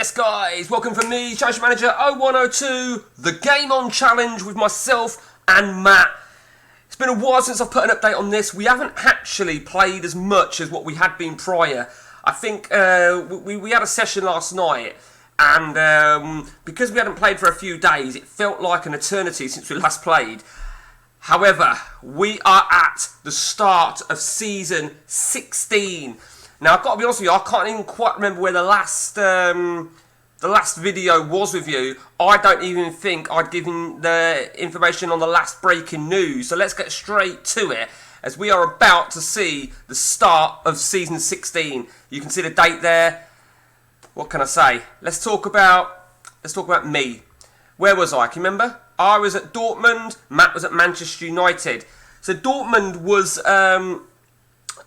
Yes guys, welcome from me, Championship Manager 0102, the Game On Challenge with myself and Matt. It's been a while since I've put an update on this. We haven't actually played as much as what we had been prior. I think we had a session last night, and because we hadn't played for a few days, it felt like an eternity since we last played. However, we are at the start of Season 16. Now, I've got to be honest with you, I can't even quite remember where the last video was with you. I don't even think I'd given the information on the last breaking news. So let's get straight to it, as we are about to see the start of Season 16. You can see the date there. What can I say? Let's talk about me. Where was I? Can you remember? I was at Dortmund. Matt was at Manchester United. So Dortmund was a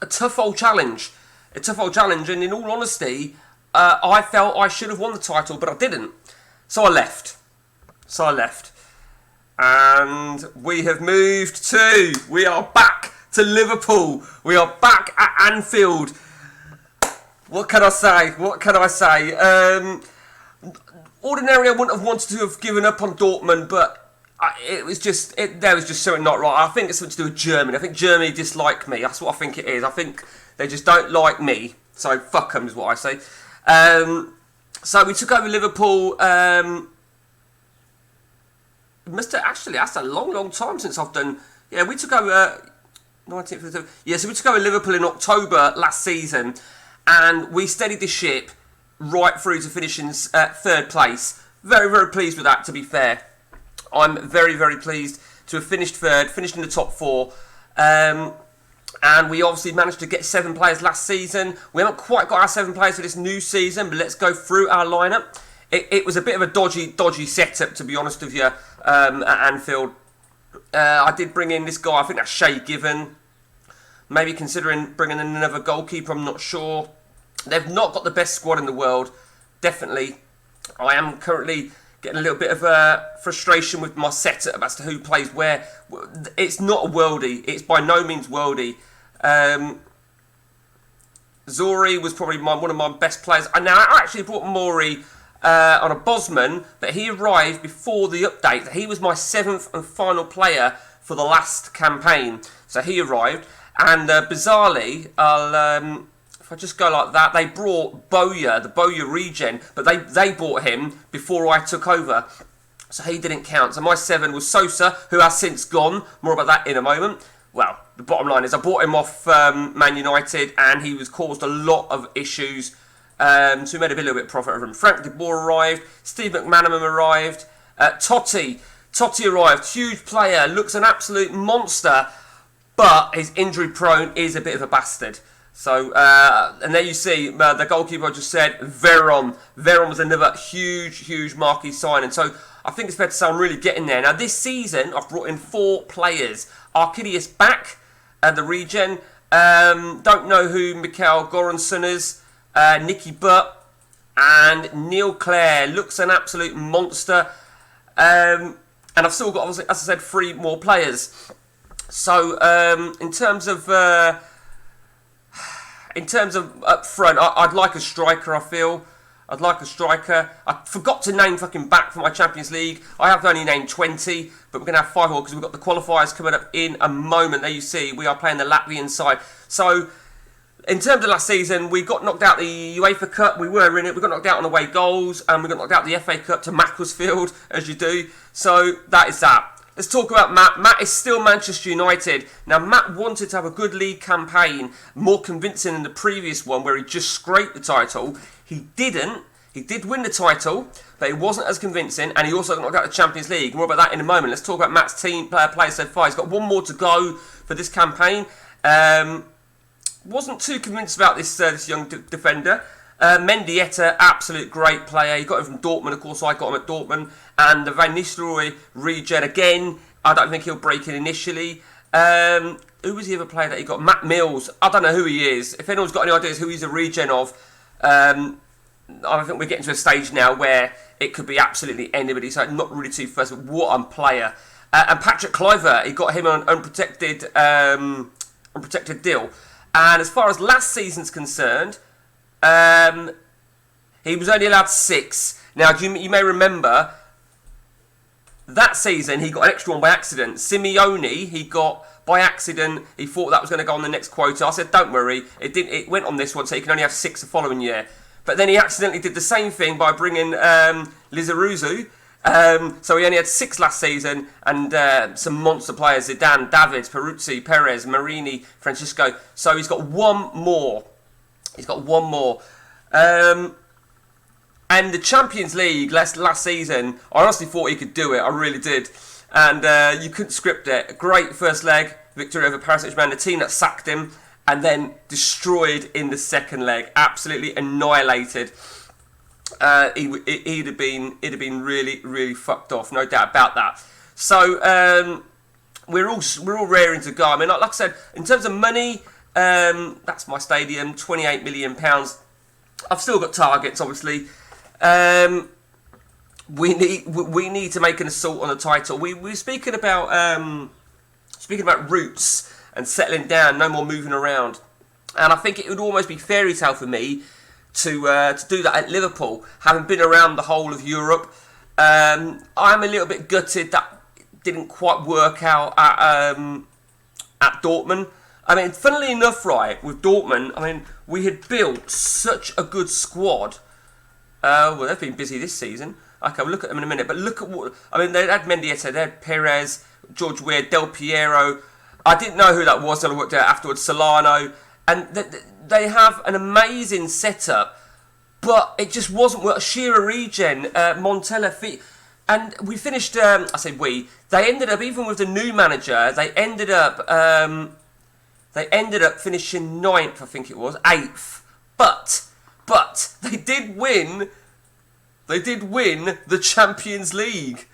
tough old challenge. And in all honesty, I felt I should have won the title, but I didn't. So I left. And we have moved we are back to Liverpool. We are back at Anfield. What can I say? Ordinarily, I wouldn't have wanted to have given up on Dortmund, but there was just something not right. I think it's something to do with Germany. I think Germany dislike me. That's what I think it is. I think they just don't like me. So fuck them is what I say. So we took over Liverpool. That's a long time since I've done. Yeah, we took over 19th. Yeah, so we took over Liverpool in October last season, and we steadied the ship right through to finishing third place. Very, very pleased with that, to be fair. I'm very, very pleased to have finished third, finished in the top four. And we obviously managed to get 7 players last season. We haven't quite got our 7 players for this new season, but let's go through our lineup. It was a bit of a dodgy setup, to be honest with you, at Anfield. I did bring in this guy, I think that's Shay Given. Maybe considering bringing in another goalkeeper, I'm not sure. They've not got the best squad in the world, definitely. I am currently getting a little bit of frustration with my setup as to who plays where. It's not a worldie. It's by no means worldie. Zori was probably one of my best players. And now I actually brought Mori on a Bosman, but he arrived before the update. He was my 7th and final player for the last campaign. So he arrived. And bizarrely, if I just go like that, they brought Boya, the Boya regen, but they bought him before I took over. So he didn't count. So my 7 was Sosa, who has since gone. More about that in a moment. Well, the bottom line is I bought him off Man United, and he was caused a lot of issues. So we made a little bit of profit of him. Frank de Boer arrived. Steve McManaman arrived. Totti arrived. Huge player. Looks an absolute monster. But his injury prone is a bit of a bastard. So, and there you see the goalkeeper I just said, Veron. Veron was another huge marquee signing. So I think it's fair to say I'm really getting there. Now this season I've brought in 4 players. Archidius back, the regen. Don't know who Mikael Goransson is. Nicky Butt and Neil Clare. Looks an absolute monster. And I've still got, obviously, as I said, 3 more players. So in terms of up front, I'd like a striker, I feel. I'd like a striker. I forgot to name fucking back for my Champions League. I have only named 20, but we're going to have 5 more because we've got the qualifiers coming up in a moment. There you see, we are playing the Latvian side. So, in terms of last season, we got knocked out the UEFA Cup. We were in it. We got knocked out on away goals, and we got knocked out the FA Cup to Macclesfield, as you do. So, that is that. Let's talk about Matt. Matt is still Manchester United. Now, Matt wanted to have a good league campaign, more convincing than the previous one, where he just scraped the title. He didn't. He did win the title, but it wasn't as convincing, and he also got knocked out of the Champions League. More about that in a moment. Let's talk about Matt's team players so far. He's got 1 more to go for this campaign. Wasn't too convinced about this young defender. Mendieta, absolute great player. He got him from Dortmund, of course. I got him at Dortmund. And the Van Nistelrooy regen again. I don't think he'll break in initially. Who was the other player that he got? Matt Mills. I don't know who he is. If anyone's got any ideas who he's a regen of, I think we're getting to a stage now where it could be absolutely anybody. So I'm not really too fussed. But what a player! And Patrick Kluivert, he got him on an unprotected deal. And as far as last season's concerned, He was only allowed 6. Now, you may remember, that season he got an extra one by accident. Simeone, he got by accident. He thought that was going to go on the next quota. I said, don't worry. It didn't. It went on this one, so he can only have 6 the following year. But then he accidentally did the same thing by bringing Lizarazu. So he only had 6 last season, and some monster players: Zidane, Davids, Peruzzi, Perez, Marini, Francisco. So he's got one more. And the Champions League last season, I honestly thought he could do it. I really did. And you couldn't script it. Great first leg victory over Paris Saint-Germain, the team that sacked him, and then destroyed in the second leg. Absolutely annihilated. He'd have been really, really fucked off. No doubt about that. So we're all raring to go. I mean, like I said, in terms of money, that's my stadium, £28 million. I've still got targets, obviously. We need to make an assault on the title. We're speaking about roots and settling down, no more moving around. And I think it would almost be fairy tale for me to do that at Liverpool, having been around the whole of Europe. I'm a little bit gutted that didn't quite work out at Dortmund. I mean, funnily enough, right, with Dortmund, I mean, we had built such a good squad. Well, they've been busy this season. Okay, we'll look at them in a minute. But look at what... I mean, they had Mendieta, they had Perez, George Weah, Del Piero. I didn't know who that was until I worked out afterwards. Solano. And they have an amazing setup. But it just wasn't work. Shearer regen, Montella... And we finished... I say we. They ended up, even with the new manager, they ended up finishing 9th, I think it was. 8th. But they did win the Champions League.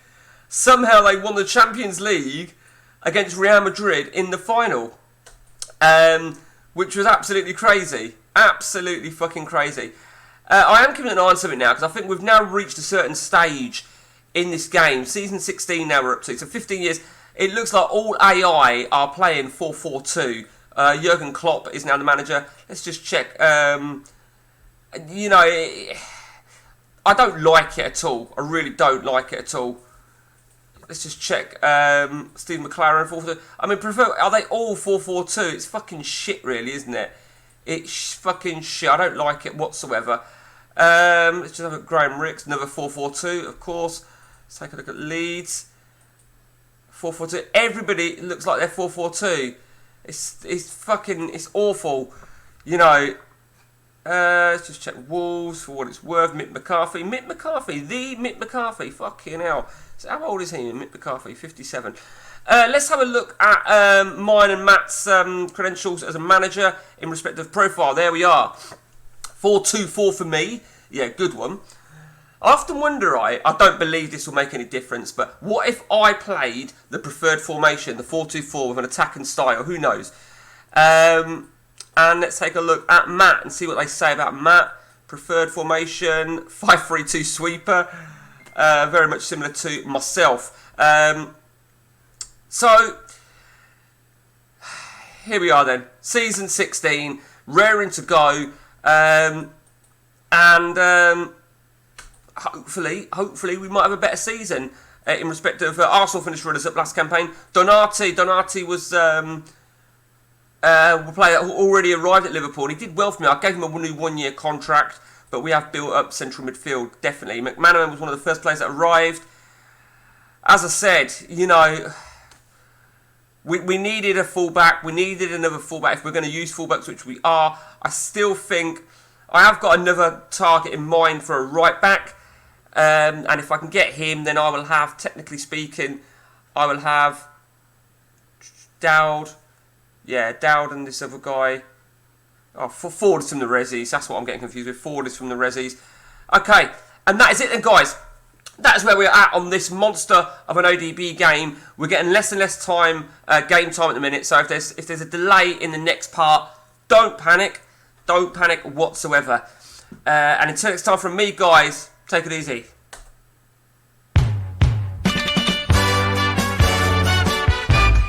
Somehow they won the Champions League against Real Madrid in the final. Which was absolutely crazy. Absolutely fucking crazy. I am keeping an eye on something now, because I think we've now reached a certain stage in this game. Season 16 now we're up to. So 15 years. It looks like all AI are playing 4-4-2. Jurgen Klopp is now the manager. Let's just check. You know, I don't like it at all. I really don't like it at all. Let's just check. Steve McLaren 4-4-2. I mean, are they all 4-4-2? It's fucking shit, really, isn't it? It's fucking shit. I don't like it whatsoever. Let's just have a Graham Ricks, another 4-4-2, of course. Let's take a look at Leeds. 4-4-2. Everybody looks like they're 4-4-2. It's awful. You know. Let's just check Wolves for what it's worth. Mick McCarthy. The Mick McCarthy. Fucking hell. So how old is he? Mick McCarthy, 57. Let's have a look at mine and Matt's credentials as a manager in respect of profile. There we are. 4-2-4 for me. Yeah, good one. I often wonder, I don't believe this will make any difference, but what if I played the preferred formation, the 4-2-4 with an attacking style? Who knows? And let's take a look at Matt and see what they say about Matt. Preferred formation, 5-3-2 sweeper. Very much similar to myself. So, here we are then. Season 16, raring to go. Hopefully we might have a better season in respect of Arsenal finished runners-up last campaign. Donati was... a player who already arrived at Liverpool. He did well for me. I gave him a new 1-year contract, but we have built up central midfield, definitely. McManaman was one of the first players that arrived. As I said, you know, we needed a fullback. We needed another fullback. If we're going to use fullbacks, which we are, I still think I have got another target in mind for a right back. And if I can get him, then I will have, technically speaking, I will have Dowd. Yeah, Dowd and this other guy. Oh, Ford is from the Rezzies. That's what I'm getting confused with. Ford is from the Rezzies. Okay, and that is it then, guys. That is where we're at on this monster of an ODB game. We're getting less and less time, game time at the minute. So if there's a delay in the next part, don't panic. Don't panic whatsoever. And until next time from me, guys, take it easy.